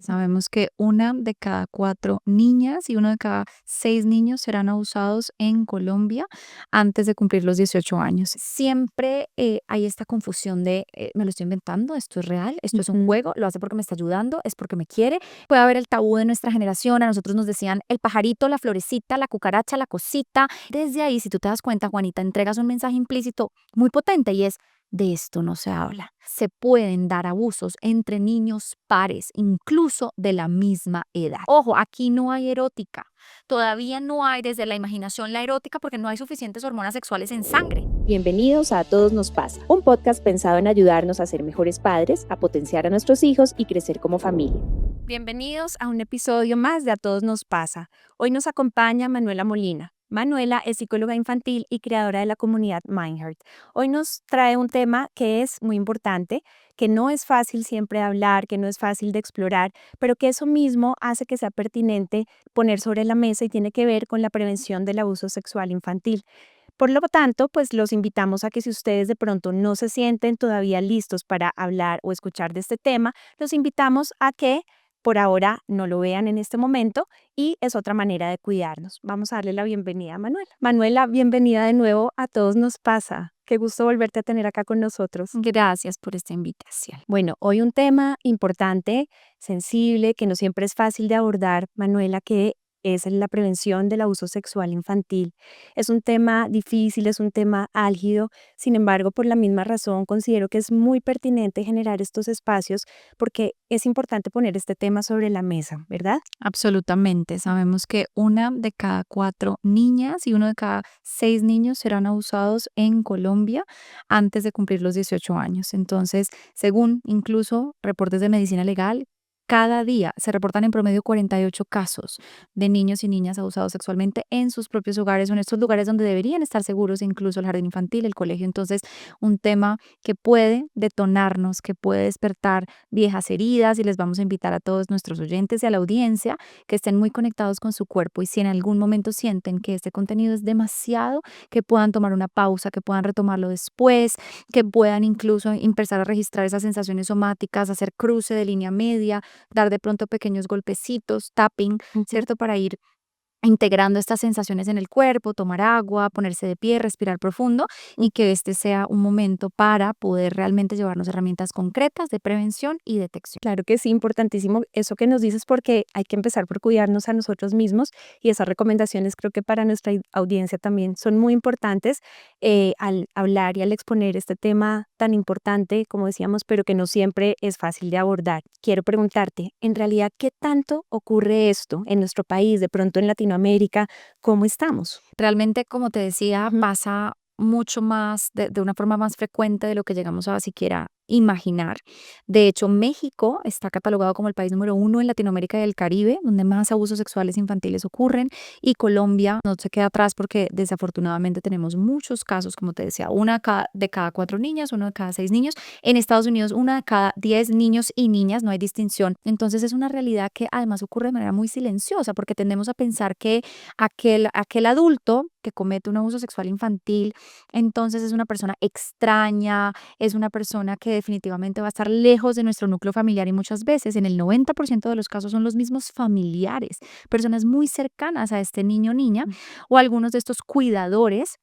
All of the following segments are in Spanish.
Sabemos que una de cada 4 niñas y uno de cada 6 niños serán abusados en Colombia antes de cumplir los 18 años. Siempre hay esta confusión de, me lo estoy inventando, esto es real, esto es un Ujú. juego, lo hace porque me está ayudando, es porque me quiere. Puede haber el tabú de nuestra generación, a nosotros nos decían el pajarito, la florecita, la cucaracha, la cosita. Desde ahí, si tú te das cuenta, Juanita, entregas un mensaje implícito muy potente y es: de esto no se habla. Se pueden dar abusos entre niños pares, incluso de la misma edad. Ojo, aquí no hay erótica. Todavía no hay desde la imaginación la erótica porque no hay suficientes hormonas sexuales en sangre. Bienvenidos a Todos nos pasa, un podcast pensado en ayudarnos a ser mejores padres, a potenciar a nuestros hijos y crecer como familia. Bienvenidos a un episodio más de A Todos nos pasa. Hoy nos acompaña Manuela Molina. Manuela es psicóloga infantil y creadora de la comunidad Mindheart. Hoy nos trae un tema que es muy importante, que no es fácil siempre de hablar, que no es fácil de explorar, pero que eso mismo hace que sea pertinente poner sobre la mesa y tiene que ver con la prevención del abuso sexual infantil. Por lo tanto, pues los invitamos a que si ustedes de pronto no se sienten todavía listos para hablar o escuchar de este tema, los invitamos a que por ahora no lo vean en este momento y es otra manera de cuidarnos. Vamos a darle la bienvenida a Manuela. Manuela, bienvenida de nuevo a Todos nos pasa. Qué gusto volverte a tener acá con nosotros. Gracias por esta invitación. Bueno, hoy un tema importante, sensible, que no siempre es fácil de abordar, Manuela, que es la prevención del abuso sexual infantil. Es un tema difícil, es un tema álgido, sin embargo, por la misma razón, considero que es muy pertinente generar estos espacios porque es importante poner este tema sobre la mesa, ¿verdad? Absolutamente. Sabemos que una de cada 4 niñas y uno de cada 6 niños serán abusados en Colombia antes de cumplir los 18 años. Entonces, según incluso reportes de medicina legal, cada día se reportan en promedio 48 casos de niños y niñas abusados sexualmente en sus propios hogares o en estos lugares donde deberían estar seguros, incluso el jardín infantil, el colegio. Entonces, un tema que puede detonarnos, que puede despertar viejas heridas, y les vamos a invitar a todos nuestros oyentes y a la audiencia que estén muy conectados con su cuerpo, y si en algún momento sienten que este contenido es demasiado, que puedan tomar una pausa, que puedan retomarlo después, que puedan incluso empezar a registrar esas sensaciones somáticas, hacer cruce de línea media, dar de pronto pequeños golpecitos, tapping, Ujú. ¿cierto? Para ir integrando estas sensaciones en el cuerpo, tomar agua, ponerse de pie, respirar profundo, y que este sea un momento para poder realmente llevarnos herramientas concretas de prevención y detección. Claro que sí, importantísimo eso que nos dices porque hay que empezar por cuidarnos a nosotros mismos y esas recomendaciones creo que para nuestra audiencia también son muy importantes al hablar y al exponer este tema tan importante, como decíamos, pero que no siempre es fácil de abordar. Quiero preguntarte, en realidad, ¿qué tanto ocurre esto en nuestro país, de pronto en Latinoamérica? ¿Cómo estamos? Realmente, como te decía, Ujú. pasa mucho más, de una forma más frecuente de lo que llegamos a siquiera imaginar. De hecho, México está catalogado como el país número 1 en Latinoamérica y el Caribe, donde más abusos sexuales infantiles ocurren, y Colombia no se queda atrás porque desafortunadamente tenemos muchos casos, como te decía, de cada 4 niñas, uno de cada 6 niños. En Estados Unidos, una de cada 10 niños y niñas, no hay distinción. Entonces es una realidad que además ocurre de manera muy silenciosa porque tendemos a pensar que aquel adulto que comete un abuso sexual infantil, entonces es una persona extraña, es una persona que definitivamente va a estar lejos de nuestro núcleo familiar, y muchas veces, en el 90% de los casos, son los mismos familiares, personas muy cercanas a este niño o niña, o algunos de estos cuidadores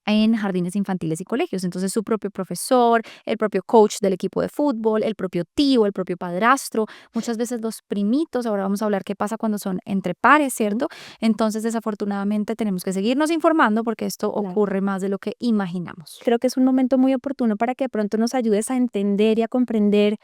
en jardines infantiles y colegios. Entonces, su propio profesor, el propio coach del equipo de fútbol, el propio tío, el propio padrastro, muchas veces los primitos. Ahora vamos a hablar qué pasa cuando son entre pares, Ujú. ¿cierto? Entonces, desafortunadamente, tenemos que seguirnos informando porque esto Claro. ocurre más de lo que imaginamos. Creo que es un momento muy oportuno para que de pronto nos ayudes a entender y a comprender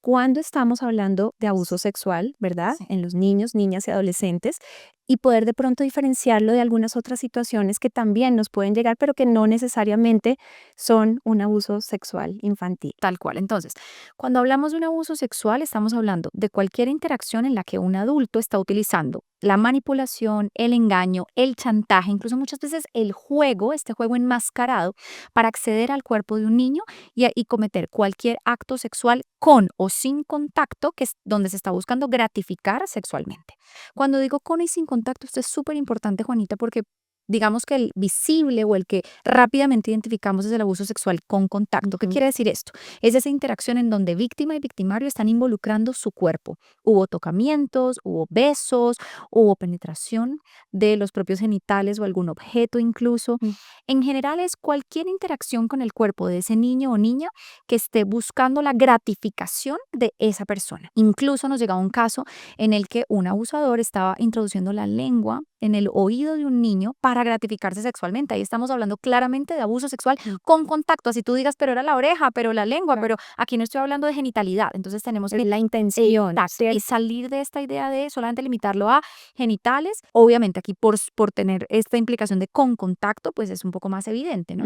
cuándo estamos hablando de abuso sexual, ¿verdad? Sí. En los niños, niñas y adolescentes, y poder de pronto diferenciarlo de algunas otras situaciones que también nos pueden llegar, pero que no necesariamente son un abuso sexual infantil. Tal cual. Entonces, cuando hablamos de un abuso sexual, estamos hablando de cualquier interacción en la que un adulto está utilizando la manipulación, el engaño, el chantaje, incluso muchas veces el juego, este juego enmascarado, para acceder al cuerpo de un niño y cometer cualquier acto sexual con o sin contacto, que es donde se está buscando gratificar sexualmente. Cuando digo con y sin contacto, esto es súper importante, Juanita, porque digamos que el visible o el que rápidamente identificamos es el abuso sexual con contacto. ¿Qué quiere decir esto? Es esa interacción en donde víctima y victimario están involucrando su cuerpo. Hubo tocamientos, hubo besos, hubo penetración de los propios genitales o algún objeto incluso. En general es cualquier interacción con el cuerpo de ese niño o niña que esté buscando la gratificación de esa persona. Incluso nos llegaba un caso en el que un abusador estaba introduciendo la lengua en el oído de un niño para gratificarse sexualmente. Ahí estamos hablando claramente de abuso sexual con contacto. Así tú digas, pero era la oreja, pero la lengua, pero aquí no estoy hablando de genitalidad. Entonces tenemos que la intención, y salir de esta idea de solamente limitarlo a genitales. Obviamente aquí por tener esta implicación de con contacto, pues es un poco más evidente, ¿no?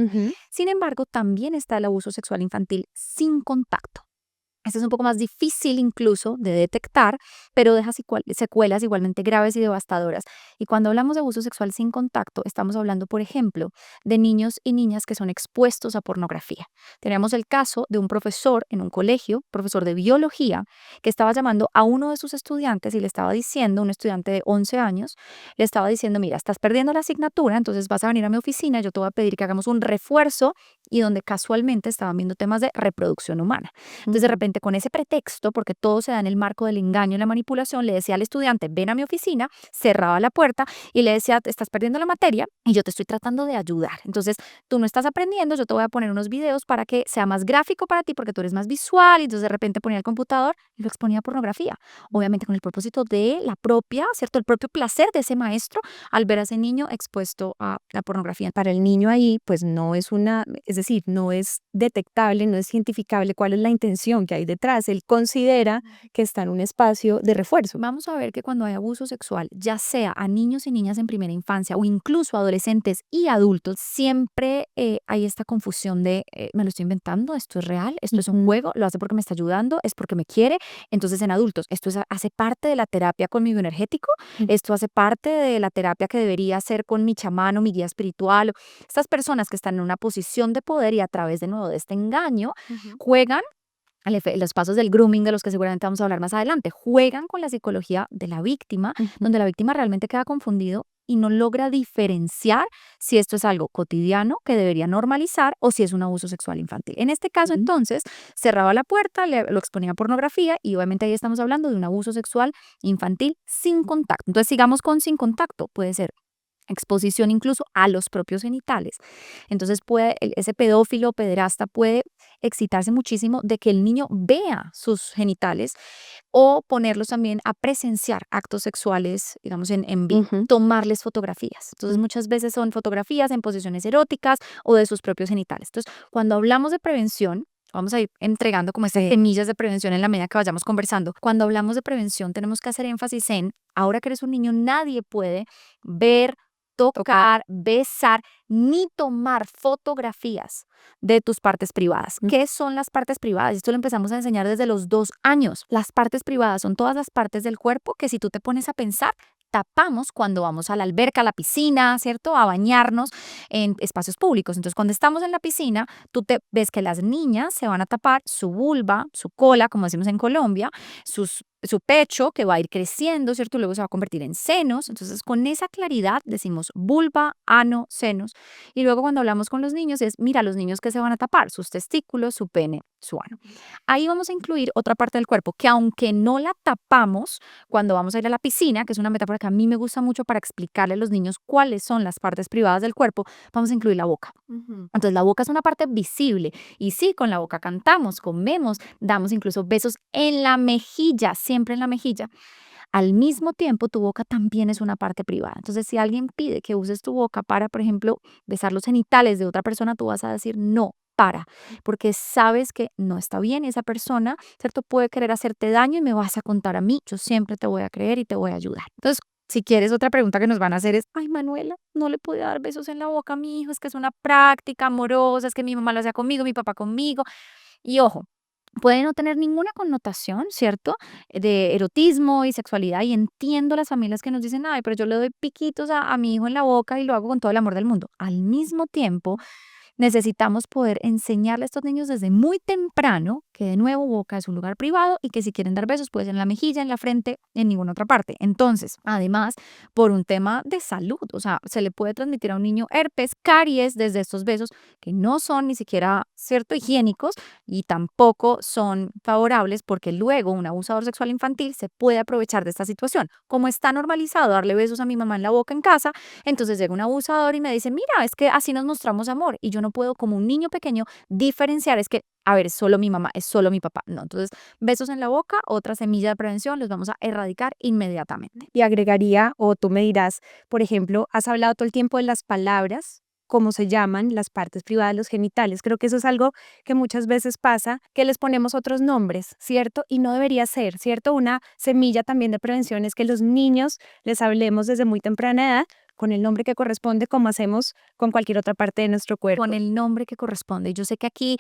Sin embargo, también está el abuso sexual infantil sin contacto. Este es un poco más difícil incluso de detectar, pero deja secuelas igualmente graves y devastadoras. Y cuando hablamos de abuso sexual sin contacto, estamos hablando, por ejemplo, de niños y niñas que son expuestos a pornografía. Tenemos el caso de un profesor en un colegio, profesor de biología, que estaba llamando a uno de sus estudiantes y le estaba diciendo, un estudiante de 11 años, le estaba diciendo, mira, estás perdiendo la asignatura, entonces vas a venir a mi oficina, yo te voy a pedir que hagamos un refuerzo, y donde casualmente estaban viendo temas de reproducción humana. Entonces, de repente, con ese pretexto, porque todo se da en el marco del engaño y la manipulación, le decía al estudiante, ven a mi oficina, cerraba la puerta y le decía, te estás perdiendo la materia y yo te estoy tratando de ayudar. Entonces, tú no estás aprendiendo, yo te voy a poner unos videos para que sea más gráfico para ti, porque tú eres más visual. Y entonces, de repente, ponía el computador y lo exponía a pornografía. Obviamente, con el propósito de la propia, ¿cierto? El propio placer de ese maestro al ver a ese niño expuesto a la pornografía. Para el niño ahí, pues no es es decir, no es detectable, no es identificable cuál es la intención que hay detrás. Él considera que está en un espacio de refuerzo. Vamos a ver que cuando hay abuso sexual, ya sea a niños y niñas en primera infancia o incluso a adolescentes y adultos, siempre hay esta confusión de, me lo estoy inventando, esto es real, esto es un juego, lo hace porque me está ayudando, es porque me quiere. Entonces en adultos, hace parte de la terapia con mi bioenergético, esto hace parte de la terapia que debería hacer con mi chamán o mi guía espiritual. Estas personas que están en una posición de poder y a través de nuevo de este engaño, juegan los pasos del grooming, de los que seguramente vamos a hablar más adelante, juegan con la psicología de la víctima, donde la víctima realmente queda confundido y no logra diferenciar si esto es algo cotidiano que debería normalizar o si es un abuso sexual infantil. En este caso, entonces, cerraba la puerta, lo exponía a pornografía y obviamente ahí estamos hablando de un abuso sexual infantil sin contacto. Entonces, sigamos con sin contacto. Puede ser exposición incluso a los propios genitales. Entonces ese pedófilo o pederasta puede excitarse muchísimo de que el niño vea sus genitales o ponerlos también a presenciar actos sexuales, digamos, en vivo, tomarles fotografías. Entonces muchas veces son fotografías en posiciones eróticas o de sus propios genitales. Entonces, cuando hablamos de prevención, vamos a ir entregando como estas semillas de prevención en la medida que vayamos conversando. Cuando hablamos de prevención, tenemos que hacer énfasis en, ahora que eres un niño, nadie puede ver, tocar, besar, ni tomar fotografías de tus partes privadas. ¿Qué son las partes privadas? Esto lo empezamos a enseñar desde los 2 años. Las partes privadas son todas las partes del cuerpo que, si tú te pones a pensar, tapamos cuando vamos a la alberca, a la piscina, ¿cierto? A bañarnos en espacios públicos. Entonces, cuando estamos en la piscina, tú te ves que las niñas se van a tapar su vulva, su cola, como decimos en Colombia, su pecho, que va a ir creciendo, ¿cierto? Luego se va a convertir en senos. Entonces, con esa claridad decimos vulva, ano, senos. Y luego cuando hablamos con los niños es, mira, los niños que se van a tapar, sus testículos, su pene, su ano. Ahí vamos a incluir otra parte del cuerpo que, aunque no la tapamos cuando vamos a ir a la piscina, que es una metáfora que a mí me gusta mucho para explicarle a los niños cuáles son las partes privadas del cuerpo, vamos a incluir la boca. Entonces, la boca es una parte visible. Y sí, con la boca cantamos, comemos, damos incluso besos en la mejilla, siempre en la mejilla. Al mismo tiempo, tu boca también es una parte privada. Entonces, si alguien pide que uses tu boca para, por ejemplo, besar los genitales de otra persona, tú vas a decir no, porque sabes que no está bien y esa persona, ¿cierto? Puede querer hacerte daño y me vas a contar a mí. Yo siempre te voy a creer y te voy a ayudar. Entonces, si quieres, otra pregunta que nos van a hacer es, ay, Manuela, no le podía dar besos en la boca a mi hijo, es que es una práctica amorosa, es que mi mamá lo hacía conmigo, mi papá conmigo. Y ojo, puede no tener ninguna connotación, ¿cierto? De erotismo y sexualidad. Y entiendo las familias que nos dicen, ay, pero yo le doy piquitos a mi hijo en la boca y lo hago con todo el amor del mundo. Al mismo tiempo, necesitamos poder enseñarle a estos niños desde muy temprano que de nuevo boca es un lugar privado y que si quieren dar besos puede ser en la mejilla, en la frente, en ninguna otra parte. Entonces, además, por un tema de salud, o sea, se le puede transmitir a un niño herpes, caries desde estos besos que no son ni siquiera, cierto, higiénicos y tampoco son favorables porque luego un abusador sexual infantil se puede aprovechar de esta situación. Como está normalizado darle besos a mi mamá en la boca en casa, entonces llega un abusador y me dice, mira, es que así nos mostramos amor y yo no puedo como un niño pequeño diferenciar, es que, a ver, es solo mi mamá, es solo mi papá. No, entonces besos en la boca, otra semilla de prevención, los vamos a erradicar inmediatamente. Y agregaría, o tú me dirás, por ejemplo, has hablado todo el tiempo de las palabras, cómo se llaman las partes privadas, los genitales. Creo que eso es algo que muchas veces pasa, que les ponemos otros nombres, ¿cierto? Y no debería ser, ¿cierto? Una semilla también de prevención es que los niños les hablemos desde muy temprana edad con el nombre que corresponde, como hacemos con cualquier otra parte de nuestro cuerpo. Con el nombre que corresponde. Y yo sé que aquí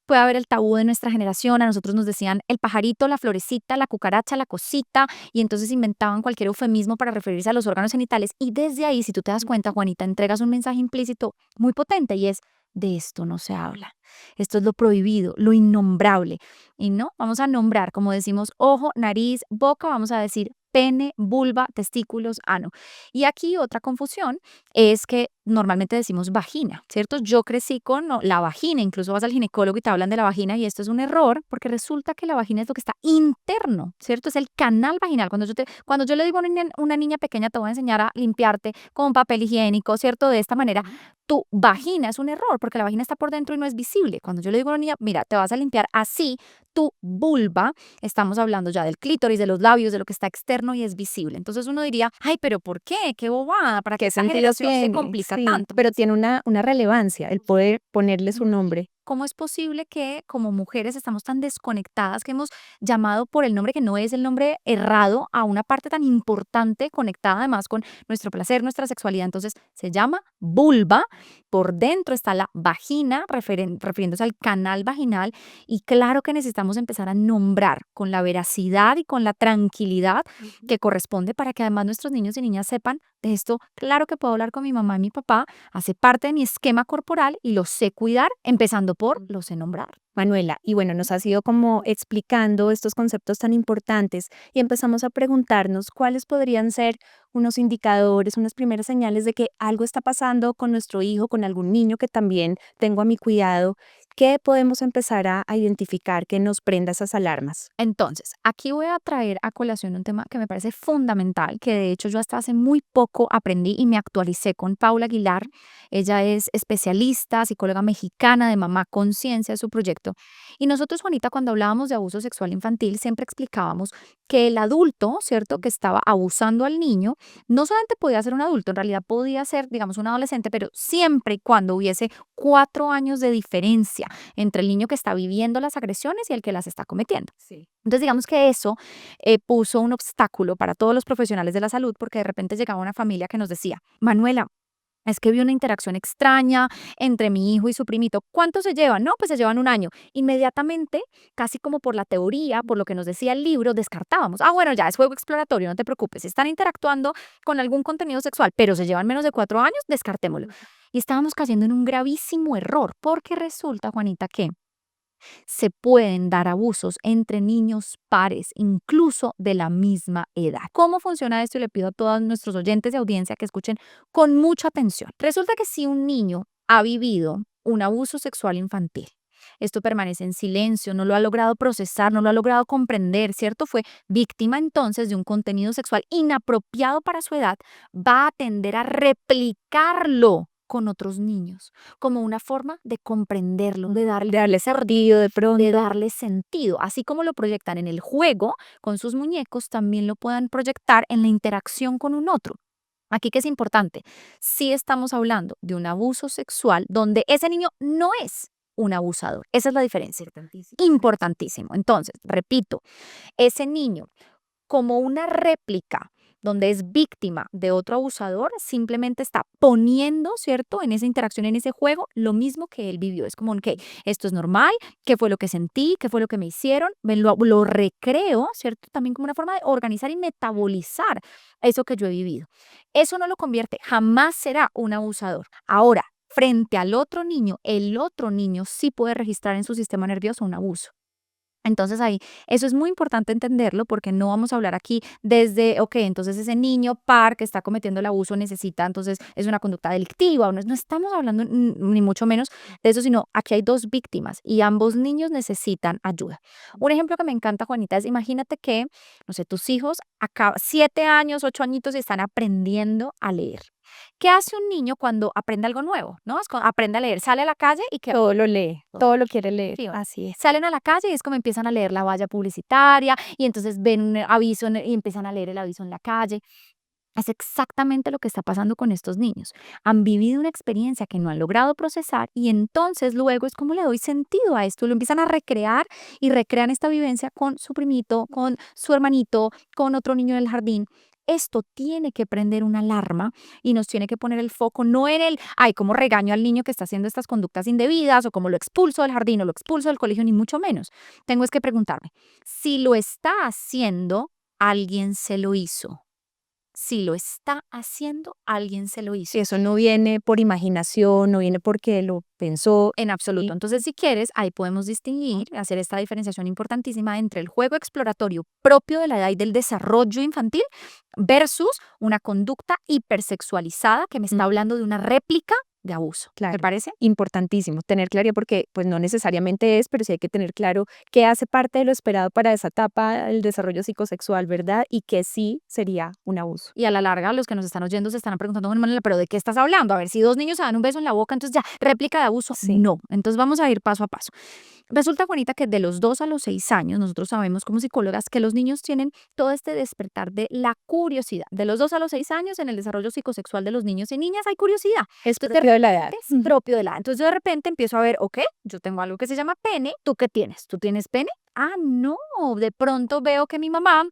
puede haber el tabú de nuestra generación. A nosotros nos decían el pajarito, la florecita, la cucaracha, la cosita, y entonces inventaban cualquier eufemismo para referirse a los órganos genitales. Y desde ahí, si tú te das cuenta, Juanita, entregas un mensaje implícito muy potente y es, de esto no se habla. Esto es lo prohibido, lo innombrable. Y no, vamos a nombrar, como decimos, ojo, nariz, boca, vamos a decir pene, vulva, testículos, ano. Y aquí otra confusión es que normalmente decimos vagina, ¿cierto? Yo crecí con no, la vagina, incluso vas al ginecólogo y te hablan de la vagina y esto es un error porque resulta que la vagina es lo que está interno, ¿cierto? Es el canal vaginal. Cuando yo le digo a una niña pequeña, te voy a enseñar a limpiarte con papel higiénico, ¿cierto? De esta manera, tu vagina es un error porque la vagina está por dentro y no es visible. Cuando yo le digo a una niña, mira, te vas a limpiar así, tu vulva, estamos hablando ya del clítoris, de los labios, de lo que está externo y es visible. Entonces uno diría, ay, pero ¿por qué? Qué bobada, ¿para qué ¿Qué esta sentido generación se tiene? complica Sí, tanto? pero tiene una relevancia el poder ponerle su nombre. ¿Cómo es posible que como mujeres estamos tan desconectadas que hemos llamado por el nombre que no es el nombre errado a una parte tan importante conectada además con nuestro placer, nuestra sexualidad? Entonces se llama vulva, por dentro está la vagina, refiriéndose al canal vaginal y claro que necesitamos empezar a nombrar con la veracidad y con la tranquilidad que corresponde para que además nuestros niños y niñas sepan de esto. Claro que puedo hablar con mi mamá y mi papá, hace parte de mi esquema corporal y lo sé cuidar, empezando por lo sé nombrar. Manuela, y bueno, nos has ido como explicando estos conceptos tan importantes y empezamos a preguntarnos cuáles podrían ser unos indicadores, unas primeras señales de que algo está pasando con nuestro hijo, con algún niño que también tengo a mi cuidado. ¿Qué podemos empezar a identificar que nos prenda esas alarmas? Entonces, aquí voy a traer a colación un tema que me parece fundamental, que de hecho yo hasta hace muy poco aprendí y me actualicé con Paula Aguilar. Ella es especialista, psicóloga mexicana de Mamá Conciencia, es su proyecto. Y nosotros, Juanita, cuando hablábamos de abuso sexual infantil, siempre explicábamos que el adulto, ¿cierto?, que estaba abusando al niño, no solamente podía ser un adulto, en realidad podía ser, digamos, un adolescente, pero siempre y cuando hubiese 4 años de diferencia entre el niño que está viviendo las agresiones y el que las está cometiendo. Sí. Entonces, digamos que eso puso un obstáculo para todos los profesionales de la salud porque de repente llegaba una familia que nos decía, Manuela, es que vi una interacción extraña entre mi hijo y su primito. ¿Cuánto se llevan? No, pues se llevan un año. Inmediatamente, casi como por la teoría, por lo que nos decía el libro, descartábamos. Ah, bueno, ya es juego exploratorio, no te preocupes. Están interactuando con algún contenido sexual, pero se llevan menos de 4 años, descartémoslo. Y estábamos cayendo en un gravísimo error, porque resulta, Juanita, que se pueden dar abusos entre niños pares, incluso de la misma edad. ¿Cómo funciona esto? Y le pido a todos nuestros oyentes de audiencia que escuchen con mucha atención. Resulta que si un niño ha vivido un abuso sexual infantil, esto permanece en silencio, no lo ha logrado procesar, no lo ha logrado comprender, ¿cierto? Fue víctima entonces de un contenido sexual inapropiado para su edad, va a tender a replicarlo con otros niños, como una forma de comprenderlo, De darle sentido de pronto. de darle sentido. Así como lo proyectan en el juego con sus muñecos, también lo puedan proyectar en la interacción con un otro. Aquí que es importante, si estamos hablando de un abuso sexual donde ese niño no es un abusador. Esa es la diferencia. Importantísimo. Entonces, repito, ese niño como una réplica donde es víctima de otro abusador, simplemente está poniendo, ¿cierto? En esa interacción, en ese juego, lo mismo que él vivió. Es como, ok, esto es normal, ¿qué fue lo que sentí? ¿Qué fue lo que me hicieron? Lo recreo, ¿cierto? También como una forma de organizar y metabolizar eso que yo he vivido. Eso no lo convierte, jamás será un abusador. Ahora, frente al otro niño, el otro niño sí puede registrar en su sistema nervioso un abuso. Entonces ahí, eso es muy importante entenderlo porque no vamos a hablar aquí desde, ok, entonces ese niño par que está cometiendo el abuso necesita, entonces es una conducta delictiva, o no, no estamos hablando ni mucho menos de eso, sino aquí hay dos víctimas y ambos niños necesitan ayuda. Un ejemplo que me encanta, Juanita, es imagínate que, no sé, tus hijos acá 7 años, 8 añitos y están aprendiendo a leer. ¿Qué hace un niño cuando aprende algo nuevo? ¿No? Aprende a leer, sale a la calle y que Todo lo lee, todo lo quiere leer, sí, así es. salen a la calle y es como empiezan a leer la valla publicitaria y entonces ven un aviso y empiezan a leer el aviso en la calle. Es exactamente lo que está pasando con estos niños. Han vivido una experiencia que no han logrado procesar y entonces luego es como le doy sentido a esto. Lo empiezan a recrear y recrean esta vivencia con su primito, con su hermanito, con otro niño del jardín. Esto tiene que prender una alarma y nos tiene que poner el foco no en el, ay, cómo regaño al niño que está haciendo estas conductas indebidas o cómo lo expulso del jardín o lo expulso del colegio, ni mucho menos. Tengo es que preguntarme, si lo está haciendo, alguien se lo hizo. Si lo está haciendo, alguien se lo hizo. Si eso no viene por imaginación, no viene porque lo pensó. En absoluto. Entonces, si quieres, ahí podemos distinguir, hacer esta diferenciación importantísima entre el juego exploratorio propio de la edad y del desarrollo infantil versus una conducta hipersexualizada que me está hablando de una réplica de abuso. Claro. ¿Te parece? Importantísimo tener claridad porque pues no necesariamente es, pero sí hay que tener claro qué hace parte de lo esperado para esa etapa, el desarrollo psicosexual, ¿verdad? Y que sí sería un abuso. Y a la larga, los que nos están oyendo se están preguntando, bueno, Manuela, ¿pero de qué estás hablando? A ver, si dos niños se dan un beso en la boca, entonces ya, réplica de abuso. Sí. No. Entonces vamos a ir paso a paso. Resulta, Juanita, que de los 2 a los 6 años, nosotros sabemos como psicólogas que los niños tienen todo este despertar de la curiosidad. De los 2 a los 6 años, en el desarrollo psicosexual de los niños y niñas hay curiosidad. Es Entonces, propio de la edad. es propio de la edad. Entonces, yo de repente empiezo a ver, ok, yo tengo algo que se llama pene. ¿Tú qué tienes? ¿Tú tienes pene? Ah, no. De pronto veo que mi mamá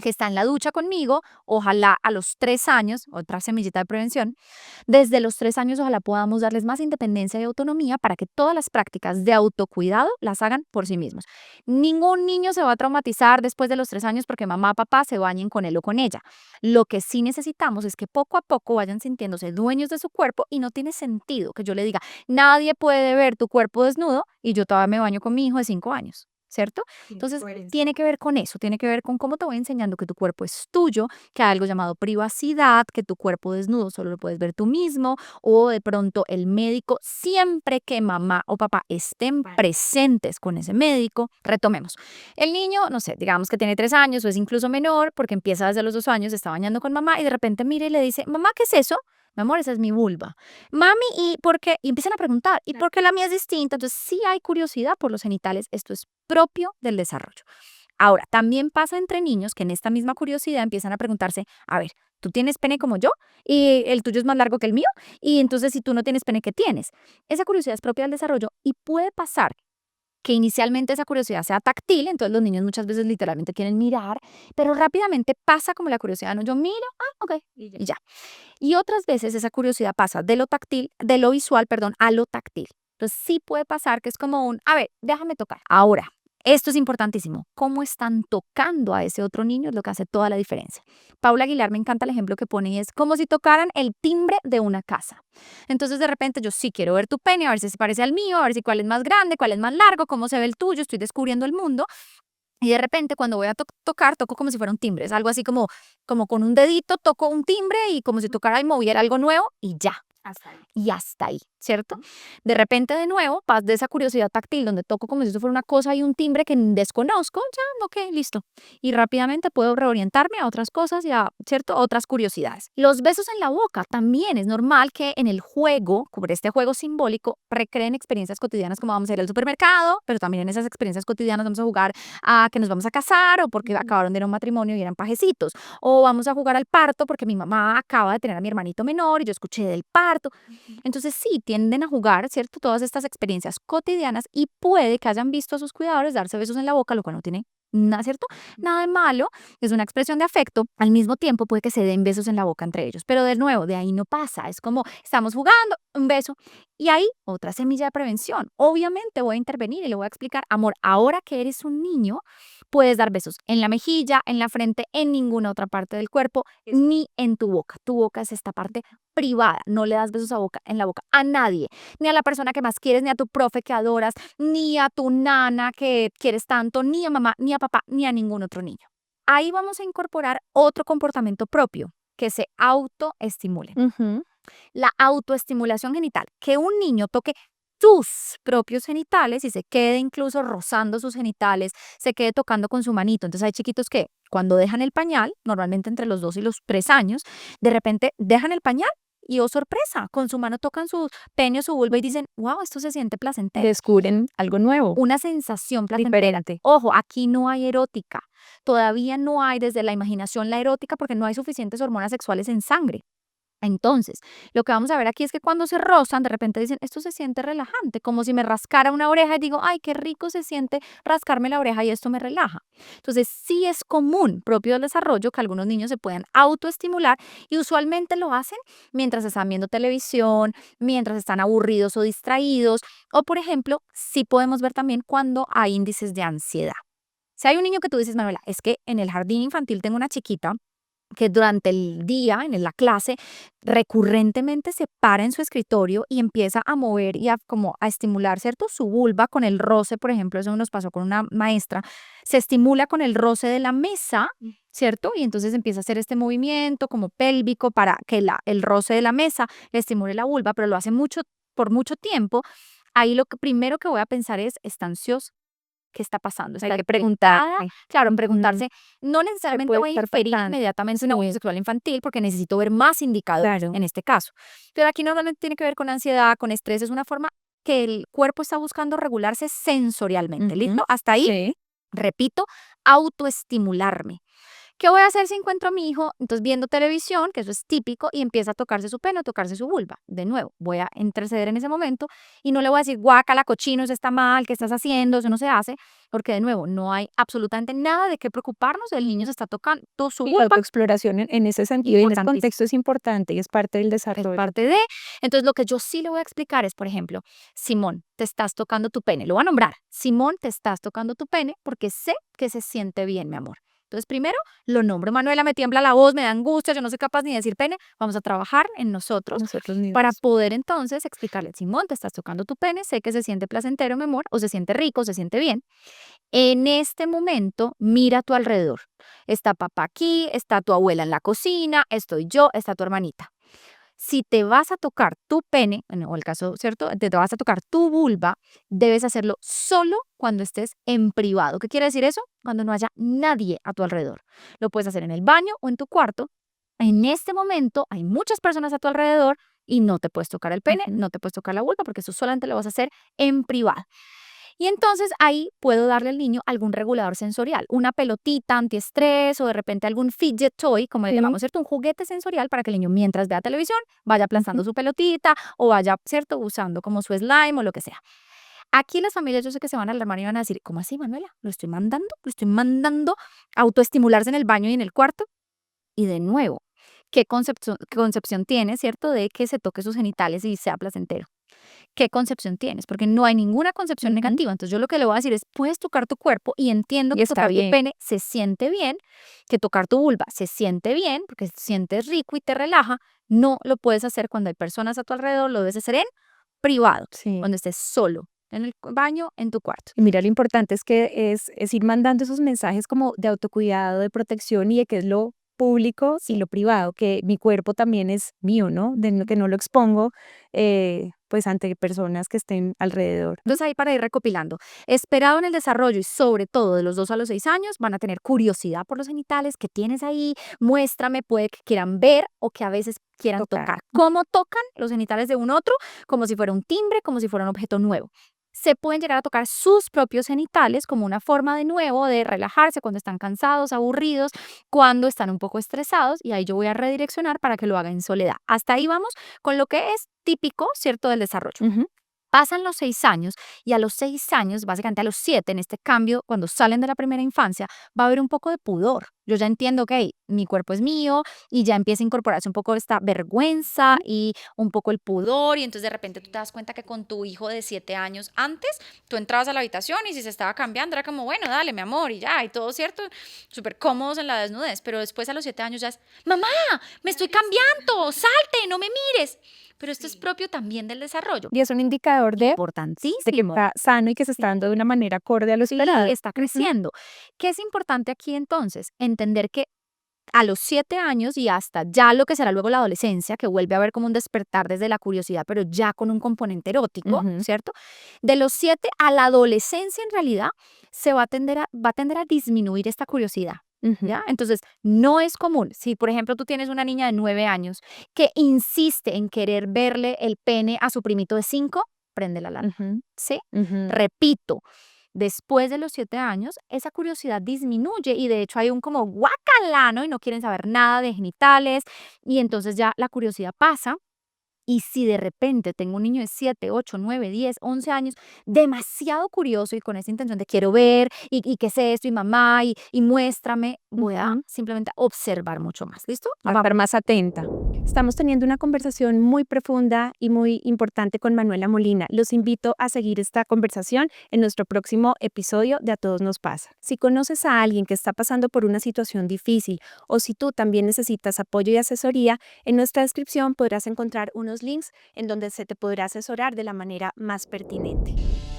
que está en la ducha conmigo, ojalá a los 3 años, otra semillita de prevención, desde los 3 años ojalá podamos darles más independencia y autonomía para que todas las prácticas de autocuidado las hagan por sí mismos. Ningún niño se va a traumatizar después de los 3 años porque mamá, papá se bañen con él o con ella. Lo que sí necesitamos es que poco a poco vayan sintiéndose dueños de su cuerpo y no tiene sentido que yo le diga, nadie puede ver tu cuerpo desnudo y yo todavía me baño con mi hijo de 5 años. ¿Cierto? Entonces, tiene que ver con eso, tiene que ver con cómo te voy enseñando que tu cuerpo es tuyo, que hay algo llamado privacidad, que tu cuerpo desnudo solo lo puedes ver tú mismo, o de pronto el médico, siempre que mamá o papá estén presentes con ese médico. Retomemos. El niño, no sé, digamos que tiene 3 años o es incluso menor, porque empieza desde los 2 años, se está bañando con mamá y de repente mira y le dice, mamá, ¿qué es eso? Mi amor, esa es mi vulva. Mami, ¿y por qué? Y empiezan a preguntar, ¿y por qué la mía es distinta? Entonces, sí hay curiosidad por los genitales, esto es propio del desarrollo. Ahora, también pasa entre niños que en esta misma curiosidad empiezan a preguntarse, a ver, ¿tú tienes pene como yo? ¿Y el tuyo es más largo que el mío? Y entonces, si tú no tienes pene, ¿qué tienes? Esa curiosidad es propia del desarrollo y puede pasar que inicialmente esa curiosidad sea táctil, entonces los niños muchas veces literalmente quieren mirar, pero rápidamente pasa como la curiosidad, no, yo miro, ok, y ya. Y otras veces esa curiosidad pasa de lo táctil, de lo visual, perdón, a lo táctil. Entonces sí puede pasar que es como un, a ver, déjame tocar. Ahora, esto es importantísimo. ¿Cómo están tocando a ese otro niño? Es lo que hace toda la diferencia. Paula Aguilar me encanta el ejemplo que pone y es como si tocaran el timbre de una casa. Entonces de repente yo sí quiero ver tu pene, a ver si se parece al mío, a ver si cuál es más grande, cuál es más largo, cómo se ve el tuyo, estoy descubriendo el mundo. Y de repente cuando voy a tocar, toco como si fuera un timbre. Es algo así como con un dedito toco un timbre y como si tocara y moviera algo nuevo y ya. Y hasta ahí, ¿cierto? De repente, de nuevo, paz de esa curiosidad táctil donde toco como si eso fuera una cosa y un timbre que desconozco, ya, ok, listo. Y rápidamente puedo reorientarme a otras cosas y a, ¿cierto? Otras curiosidades. Los besos en la boca también es normal que en el juego, por este juego simbólico, recreen experiencias cotidianas como vamos a ir al supermercado, pero también en esas experiencias cotidianas vamos a jugar a que nos vamos a casar o porque acabaron de ir a un matrimonio y eran pajecitos. O vamos a jugar al parto porque mi mamá acaba de tener a mi hermanito menor y yo escuché del parto. Entonces sí, tienden a jugar, ¿cierto? Todas estas experiencias cotidianas y puede que hayan visto a sus cuidadores darse besos en la boca, lo cual no tiene nada, ¿cierto? Nada de malo, es una expresión de afecto. Al mismo tiempo puede que se den besos en la boca entre ellos, pero de nuevo, de ahí no pasa. Es como estamos jugando, un beso. Y ahí otra semilla de prevención. Obviamente voy a intervenir y le voy a explicar, amor, ahora que eres un niño, puedes dar besos en la mejilla, en la frente, en ninguna otra parte del cuerpo, ni en tu boca. Tu boca es esta parte privada, no le das besos en la boca a nadie, ni a la persona que más quieres, ni a tu profe que adoras, ni a tu nana que quieres tanto, ni a mamá, ni a papá, ni a ningún otro niño. Ahí vamos a incorporar otro comportamiento propio, que se autoestimulen. Ujú. La autoestimulación genital, que un niño toque tus propios genitales y se quede incluso rozando sus genitales, se quede tocando con su manito. Entonces hay chiquitos que cuando dejan el pañal, normalmente entre los 2 y los 3 años, de repente dejan el pañal y, oh sorpresa, con su mano tocan su pene o su vulva y dicen, wow, esto se siente placentero. Descubren algo nuevo, Una sensación placentera. diferente. Ojo, aquí no hay erótica. Todavía no hay desde la imaginación la erótica porque no hay suficientes hormonas sexuales en sangre. Entonces, lo que vamos a ver aquí es que cuando se rozan, de repente dicen, esto se siente relajante, como si me rascara una oreja y digo, ay, qué rico se siente rascarme la oreja y esto me relaja. Entonces, sí es común, propio del desarrollo, que algunos niños se puedan autoestimular y usualmente lo hacen mientras están viendo televisión, mientras están aburridos o distraídos, o por ejemplo, sí podemos ver también cuando hay índices de ansiedad. Si hay un niño que tú dices, Manuela, es que en el jardín infantil tengo una chiquita que durante el día, en la clase, recurrentemente se para en su escritorio y empieza a mover y a como a estimular, ¿cierto? Su vulva con el roce, por ejemplo, eso nos pasó con una maestra, se estimula con el roce de la mesa, ¿cierto? Y entonces empieza a hacer este movimiento como pélvico para que el roce de la mesa le estimule la vulva, pero lo hace por mucho tiempo. Ahí lo que primero que voy a pensar es, ¿está ansioso? ¿Qué está pasando? Hay ¿Está que preguntar. preocupada? Claro, Ujú. preguntarse, no ¿Qué necesariamente puede voy a estar inferir pasando? inmediatamente una abuso sexual infantil porque necesito ver más indicadores Claro. en este caso. Pero aquí normalmente tiene que ver con ansiedad, con estrés, es una forma que el cuerpo está buscando regularse sensorialmente. Ujú. ¿Listo? Hasta ahí, Sí. repito, autoestimularme. ¿Qué voy a hacer si encuentro a mi hijo entonces viendo televisión, que eso es típico, y empieza a tocarse su pene o tocarse su vulva? De nuevo, voy a interceder en ese momento y no le voy a decir, guácala, cochino, eso está mal, ¿qué estás haciendo? Eso no se hace, porque de nuevo, no hay absolutamente nada de qué preocuparnos, el niño se está tocando su Y la vulva, autoexploración en ese sentido y en ese importantísimo, contexto es importante y es parte del es desarrollo. parte de. Entonces, lo que yo sí le voy a explicar es, por ejemplo, Simón, te estás tocando tu pene, lo voy a nombrar, Simón, te estás tocando tu pene porque sé que se siente bien, mi amor. Entonces, primero lo nombro, Manuela, me tiembla la voz, me da angustia, yo no soy capaz ni de decir pene, vamos a trabajar en nosotros Nosotros para mismos. poder entonces explicarle, Simón, te estás tocando tu pene, sé que se siente placentero, mi amor, o se siente rico, se siente bien. En este momento, mira a tu alrededor. Está papá aquí, está tu abuela en la cocina, estoy yo, está tu hermanita. Si te vas a tocar tu pene, bueno, o el caso, ¿cierto? Te vas a tocar tu vulva, debes hacerlo solo cuando estés en privado. ¿Qué quiere decir eso? Cuando no haya nadie a tu alrededor. Lo puedes hacer en el baño o en tu cuarto. En este momento hay muchas personas a tu alrededor y no te puedes tocar el pene, Ujú. no te puedes tocar la vulva porque eso solamente lo vas a hacer en privado. Y entonces ahí puedo darle al niño algún regulador sensorial, una pelotita antiestrés o de repente algún fidget toy, como le Sí. llamamos, ¿cierto? Un juguete sensorial para que el niño mientras vea televisión vaya aplastando Ujú. su pelotita o vaya, ¿cierto? Usando como su slime o lo que sea. Aquí las familias yo sé que se van a alarmar y van a decir, ¿cómo así, Manuela? Lo estoy mandando a autoestimularse en el baño y en el cuarto. Y de nuevo, qué concepción tiene, ¿cierto? De que se toque sus genitales y sea placentero. ¿Qué concepción tienes? Porque no hay ninguna concepción Ujú. negativa. Entonces yo lo que le voy a decir es, puedes tocar tu cuerpo y entiendo Y que está tocar tu bien. pene se siente bien, que tocar tu vulva se siente bien, porque sientes rico y te relaja. No lo puedes hacer cuando hay personas a tu alrededor, lo debes hacer en privado, Sí. cuando estés solo, en el baño, en tu cuarto. Y mira, lo importante es que es ir mandando esos mensajes como de autocuidado, de protección y de qué es lo público y lo privado, que mi cuerpo también es mío, ¿no? Que no lo expongo pues ante personas que estén alrededor. Entonces ahí para ir recopilando, esperado en el desarrollo y sobre todo de los 2 a los 6 años, van a tener curiosidad por los genitales, que tienes ahí, muéstrame, puede que quieran ver o que a veces quieran Tocar. tocar. ¿Cómo tocan los genitales de un otro? Como si fuera un timbre, como si fuera un objeto nuevo. Se pueden llegar a tocar sus propios genitales como una forma de nuevo de relajarse cuando están cansados, aburridos, cuando están un poco estresados y ahí yo voy a redireccionar para que lo haga en soledad. Hasta ahí vamos con lo que es típico, ¿cierto?, del desarrollo. Ujú. Pasan los 6 años y a los 6 años, básicamente a los 7, en este cambio, cuando salen de la primera infancia, va a haber un poco de pudor. Yo ya entiendo, ok, mi cuerpo es mío y ya empieza a incorporarse un poco esta vergüenza y un poco el pudor y entonces de repente tú te das cuenta que con tu hijo de 7 años antes, tú entrabas a la habitación y si se estaba cambiando era como, bueno, dale, mi amor, y ya, y todo cierto, súper cómodos en la desnudez, pero después a los 7 años ya es, mamá, me estoy cambiando, salte, no me mires. Pero esto es propio también del desarrollo. Y es un indicador de que Importantísimo. está sano y que se está dando de una manera acorde a lo Sí, esperado. está creciendo. ¿Qué es importante aquí entonces? Entender que a los 7 años y hasta ya lo que será luego la adolescencia, que vuelve a haber como un despertar desde la curiosidad, pero ya con un componente erótico, Ujú. ¿cierto? De los 7 a la adolescencia en realidad se va a tender a disminuir esta curiosidad. Ujú. ¿Ya? Entonces, no es común. Si, por ejemplo, tú tienes una niña de 9 años que insiste en querer verle el pene a su primito de 5, prende la alarma. Ujú. ¿Sí? Ujú. Repito, después de los 7 años, esa curiosidad disminuye y de hecho hay un como guacala, ¿no? Y no quieren saber nada de genitales y entonces ya la curiosidad pasa. Y si de repente tengo un niño de 7, 8, 9, 10, 11 años, demasiado curioso y con esa intención de quiero ver y qué es esto y mamá y muéstrame, voy a Ujú. simplemente observar mucho más. ¿Listo? A estar más atenta. Estamos teniendo una conversación muy profunda y muy importante con Manuela Molina. Los invito a seguir esta conversación en nuestro próximo episodio de A Todos Nos Pasa. Si conoces a alguien que está pasando por una situación difícil o si tú también necesitas apoyo y asesoría, en nuestra descripción podrás encontrar unos links en donde se te podrá asesorar de la manera más pertinente.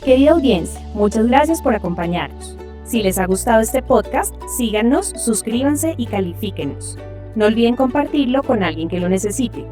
Querida audiencia, muchas gracias por acompañarnos. Si les ha gustado este podcast, síganos, suscríbanse y califíquenos. No olviden compartirlo con alguien que lo necesite.